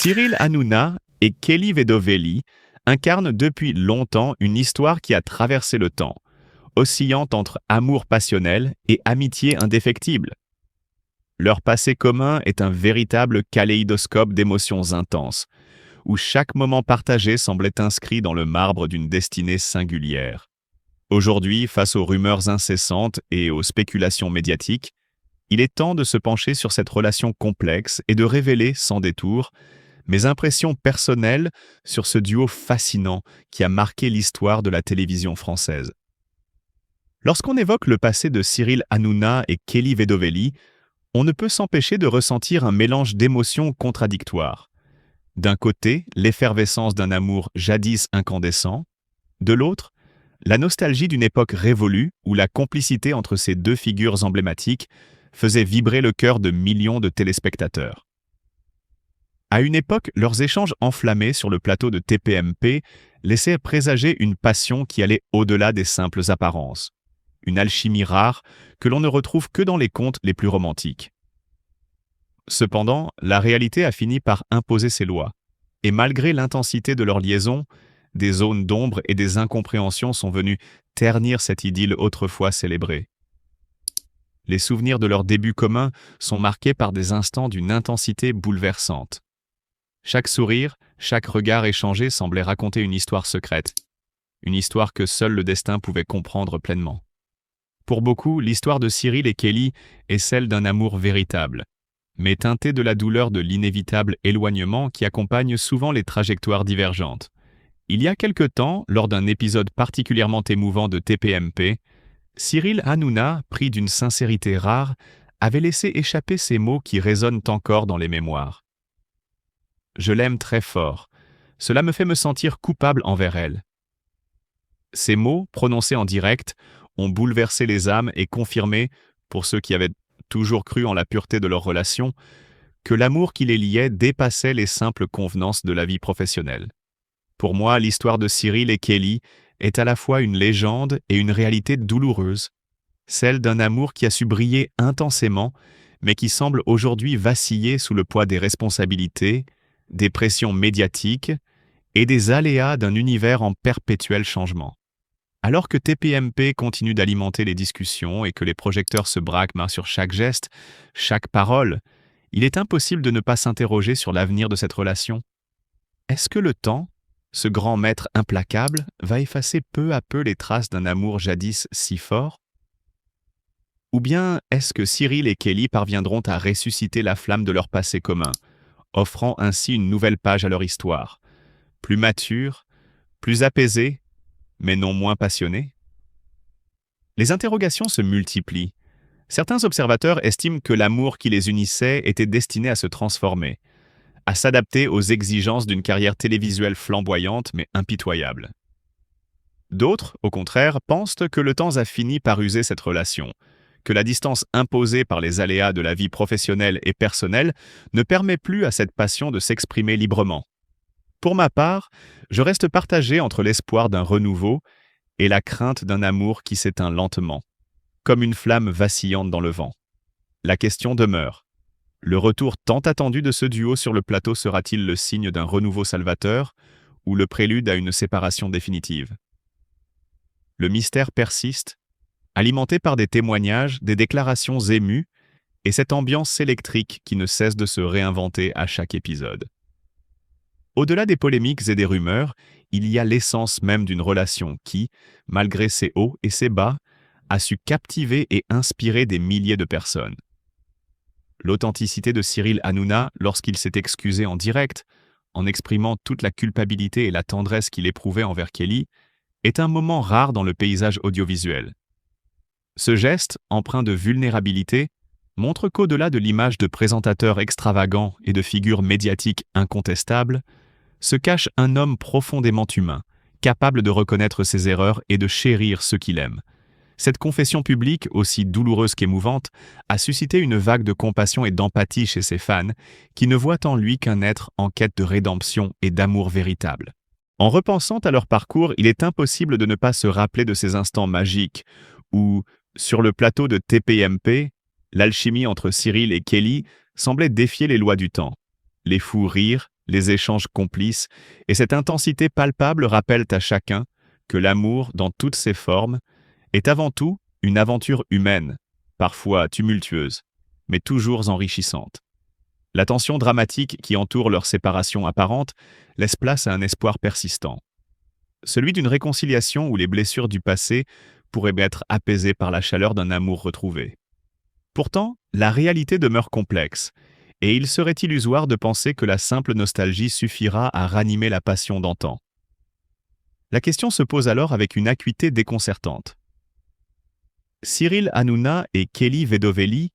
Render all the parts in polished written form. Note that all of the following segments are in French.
Cyril Hanouna et Kelly Vedovelli incarnent depuis longtemps une histoire qui a traversé le temps, oscillant entre amour passionnel et amitié indéfectible. Leur passé commun est un véritable kaléidoscope d'émotions intenses, où chaque moment partagé semblait inscrit dans le marbre d'une destinée singulière. Aujourd'hui, face aux rumeurs incessantes et aux spéculations médiatiques, il est temps de se pencher sur cette relation complexe et de révéler, sans détour, mes impressions personnelles sur ce duo fascinant qui a marqué l'histoire de la télévision française. Lorsqu'on évoque le passé de Cyril Hanouna et Kelly Vedovelli, on ne peut s'empêcher de ressentir un mélange d'émotions contradictoires. D'un côté, l'effervescence d'un amour jadis incandescent, de l'autre, la nostalgie d'une époque révolue où la complicité entre ces deux figures emblématiques faisait vibrer le cœur de millions de téléspectateurs. À une époque, leurs échanges enflammés sur le plateau de TPMP laissaient présager une passion qui allait au-delà des simples apparences. Une alchimie rare que l'on ne retrouve que dans les contes les plus romantiques. Cependant, la réalité a fini par imposer ses lois, et malgré l'intensité de leur liaison, des zones d'ombre et des incompréhensions sont venues ternir cette idylle autrefois célébrée. Les souvenirs de leur début commun sont marqués par des instants d'une intensité bouleversante. Chaque sourire, chaque regard échangé semblait raconter une histoire secrète, une histoire que seul le destin pouvait comprendre pleinement. Pour beaucoup, l'histoire de Cyril et Kelly est celle d'un amour véritable, mais teintée de la douleur de l'inévitable éloignement qui accompagne souvent les trajectoires divergentes. Il y a quelque temps, lors d'un épisode particulièrement émouvant de TPMP, Cyril Hanouna, pris d'une sincérité rare, avait laissé échapper ces mots qui résonnent encore dans les mémoires. « Je l'aime très fort. Cela me fait me sentir coupable envers elle. » Ces mots, prononcés en direct, ont bouleversé les âmes et confirmé, pour ceux qui avaient toujours cru en la pureté de leur relation, que l'amour qui les liait dépassait les simples convenances de la vie professionnelle. Pour moi, l'histoire de Cyril et Kelly est à la fois une légende et une réalité douloureuse, celle d'un amour qui a su briller intensément, mais qui semble aujourd'hui vaciller sous le poids des responsabilités, des pressions médiatiques et des aléas d'un univers en perpétuel changement. Alors que TPMP continue d'alimenter les discussions et que les projecteurs se braquent sur chaque geste, chaque parole, il est impossible de ne pas s'interroger sur l'avenir de cette relation. Est-ce que le temps, ce grand maître implacable, va effacer peu à peu les traces d'un amour jadis si fort? Ou bien est-ce que Cyril et Kelly parviendront à ressusciter la flamme de leur passé commun, offrant ainsi une nouvelle page à leur histoire, plus mature, plus apaisée, mais non moins passionnée? Les interrogations se multiplient. Certains observateurs estiment que l'amour qui les unissait était destiné à se transformer, à s'adapter aux exigences d'une carrière télévisuelle flamboyante mais impitoyable. D'autres, au contraire, pensent que le temps a fini par user cette relation, que la distance imposée par les aléas de la vie professionnelle et personnelle ne permet plus à cette passion de s'exprimer librement. Pour ma part, je reste partagé entre l'espoir d'un renouveau et la crainte d'un amour qui s'éteint lentement, comme une flamme vacillante dans le vent. La question demeure. Le retour tant attendu de ce duo sur le plateau sera-t-il le signe d'un renouveau salvateur ou le prélude à une séparation définitive? Le mystère persiste, alimenté par des témoignages, des déclarations émues et cette ambiance électrique qui ne cesse de se réinventer à chaque épisode. Au-delà des polémiques et des rumeurs, il y a l'essence même d'une relation qui, malgré ses hauts et ses bas, a su captiver et inspirer des milliers de personnes. L'authenticité de Cyril Hanouna, lorsqu'il s'est excusé en direct, en exprimant toute la culpabilité et la tendresse qu'il éprouvait envers Kelly, est un moment rare dans le paysage audiovisuel. Ce geste, empreint de vulnérabilité, montre qu'au-delà de l'image de présentateur extravagant et de figure médiatique incontestable, se cache un homme profondément humain, capable de reconnaître ses erreurs et de chérir ceux qu'il aime. Cette confession publique, aussi douloureuse qu'émouvante, a suscité une vague de compassion et d'empathie chez ses fans, qui ne voient en lui qu'un être en quête de rédemption et d'amour véritable. En repensant à leur parcours, il est impossible de ne pas se rappeler de ces instants magiques où, sur le plateau de TPMP, l'alchimie entre Cyril et Kelly semblait défier les lois du temps. Les fous rires, les échanges complices et cette intensité palpable rappellent à chacun que l'amour, dans toutes ses formes, est avant tout une aventure humaine, parfois tumultueuse, mais toujours enrichissante. La tension dramatique qui entoure leur séparation apparente laisse place à un espoir persistant. Celui d'une réconciliation où les blessures du passé pourraient être apaisées par la chaleur d'un amour retrouvé. Pourtant, la réalité demeure complexe, et il serait illusoire de penser que la simple nostalgie suffira à ranimer la passion d'antan. La question se pose alors avec une acuité déconcertante. Cyril Hanouna et Kelly Vedovelli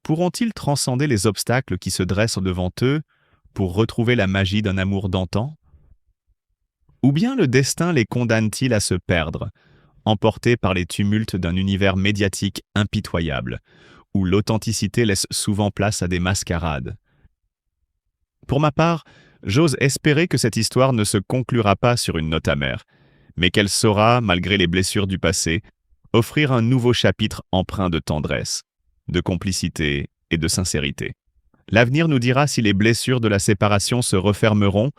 pourront-ils transcender les obstacles qui se dressent devant eux pour retrouver la magie d'un amour d'antan? Ou bien le destin les condamne-t-il à se perdre, emportés par les tumultes d'un univers médiatique impitoyable, où l'authenticité laisse souvent place à des mascarades? Pour ma part, j'ose espérer que cette histoire ne se conclura pas sur une note amère, mais qu'elle saura, malgré les blessures du passé, offrir un nouveau chapitre empreint de tendresse, de complicité et de sincérité. L'avenir nous dira si les blessures de la séparation se refermeront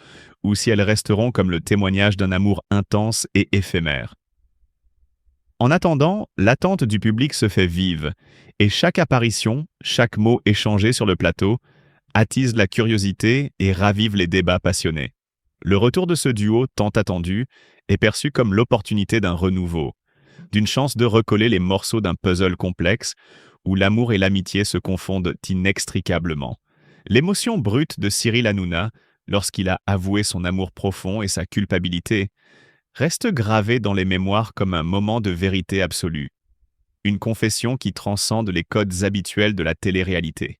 ou si elles resteront comme le témoignage d'un amour intense et éphémère. En attendant, l'attente du public se fait vive, et chaque apparition, chaque mot échangé sur le plateau, attise la curiosité et ravive les débats passionnés. Le retour de ce duo tant attendu est perçu comme l'opportunité d'un renouveau, d'une chance de recoller les morceaux d'un puzzle complexe où l'amour et l'amitié se confondent inextricablement. L'émotion brute de Cyril Hanouna, lorsqu'il a avoué son amour profond et sa culpabilité, reste gravée dans les mémoires comme un moment de vérité absolue, une confession qui transcende les codes habituels de la télé-réalité.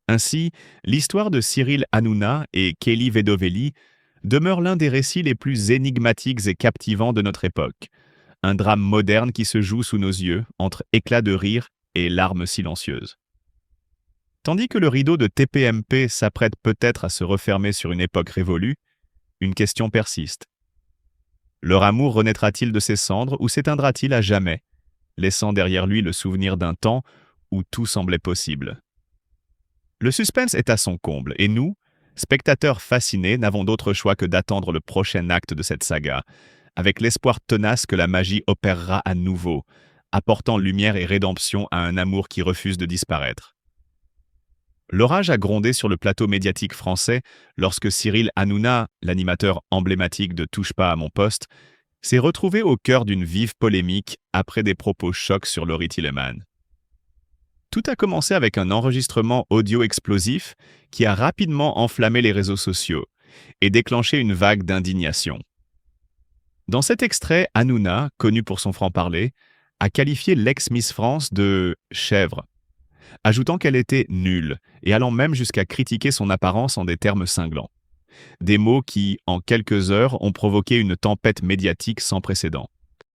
Ainsi, l'histoire de Cyril Hanouna et Kelly Vedovelli demeure l'un des récits les plus énigmatiques et captivants de notre époque, un drame moderne qui se joue sous nos yeux, entre éclats de rire et larmes silencieuses. Tandis que le rideau de TPMP s'apprête peut-être à se refermer sur une époque révolue, une question persiste. Leur amour renaîtra-t-il de ses cendres ou s'éteindra-t-il à jamais, laissant derrière lui le souvenir d'un temps où tout semblait possible? Le suspense est à son comble et nous, spectateurs fascinés, n'avons d'autre choix que d'attendre le prochain acte de cette saga, avec l'espoir tenace que la magie opérera à nouveau, apportant lumière et rédemption à un amour qui refuse de disparaître. L'orage a grondé sur le plateau médiatique français lorsque Cyril Hanouna, l'animateur emblématique de Touche pas à mon poste, s'est retrouvé au cœur d'une vive polémique après des propos chocs sur Laurie Tillemann. Tout a commencé avec un enregistrement audio explosif qui a rapidement enflammé les réseaux sociaux et déclenché une vague d'indignation. Dans cet extrait, Hanouna, connu pour son franc-parler, a qualifié l'ex-Miss France de « chèvre », ajoutant qu'elle était nulle et allant même jusqu'à critiquer son apparence en des termes cinglants. Des mots qui, en quelques heures, ont provoqué une tempête médiatique sans précédent.